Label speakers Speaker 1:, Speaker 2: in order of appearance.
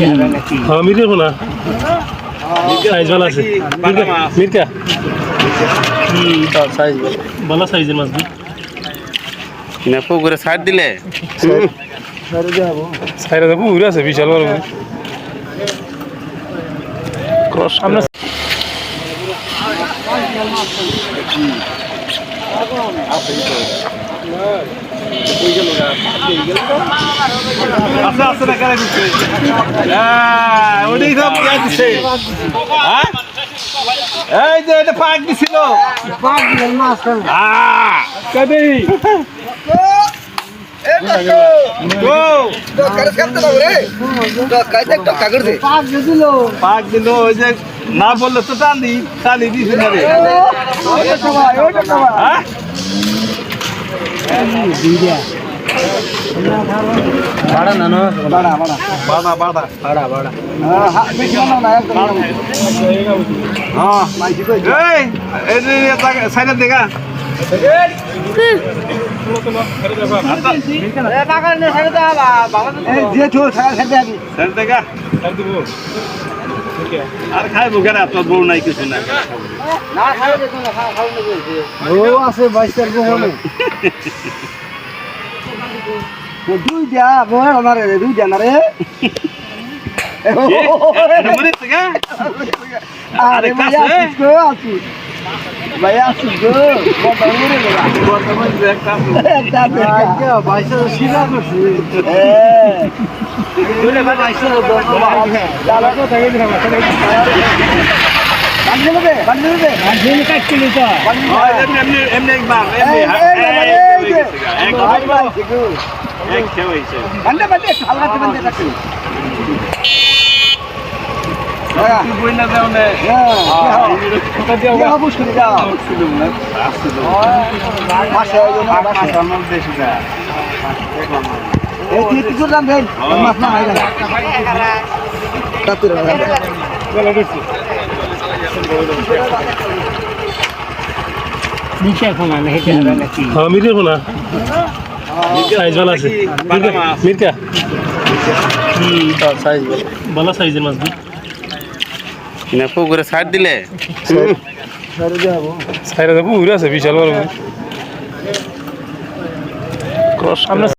Speaker 1: হ্যাঁ মির্কা কোনা সাইজ ভালো আছে মির্কা
Speaker 2: সাইজ
Speaker 1: ভালো সাইজের মাছ দি
Speaker 2: না পুকুরে ছাড় দিলে
Speaker 1: সাইরা যাবো উড়ে আছে বিশাল বড় ক্রস আমরা
Speaker 3: আচ্ছা আচ্ছা না কেন দিচ্ছে ওটাই সব দিচ্ছে এই যে এটা পাক দিছিল কবে পাক দিল ওই যে না বললে তো টানি দিছে না রে
Speaker 2: ভাড়া না না
Speaker 3: বাড়া হ্যাঁ এই যে সাইডে দেখা আর খাইবো কেন তোর বউ নাই কিছু না
Speaker 4: আছে 22 দুই দিয়া বড় না রে দুই দিয়া না রে আরে ভাই আসি ভাই আসি গো বড় রে বর্তমান একটা একটা বাইশে শিলা করছি দুলে ভাই বাইশে দাদা তো থাকে না বান্ধে কাটতে নিতো
Speaker 3: এমনি একবার এক খেয়েছে
Speaker 4: বান্ধে হালকা বান্ধে কাটতে
Speaker 3: তুই বই না যাও না
Speaker 4: বুঝ করে যাও
Speaker 3: আমার দেশে যা
Speaker 4: এই কি কিছু দাম দেন মাছ না হয় না কাতুর নিচে কোনা না হেঁটে হবে নাকি
Speaker 1: হ্যাঁ মির্কা কোনা সাইজ ভালো আছে মির্কা
Speaker 2: সাইজ
Speaker 1: ভালো সাইজের মাছ দি
Speaker 2: না পুকুরে ছাড় দিলে
Speaker 1: সাইরা যাবো উড়ে আছে বিশাল বড় ক্রস আমরা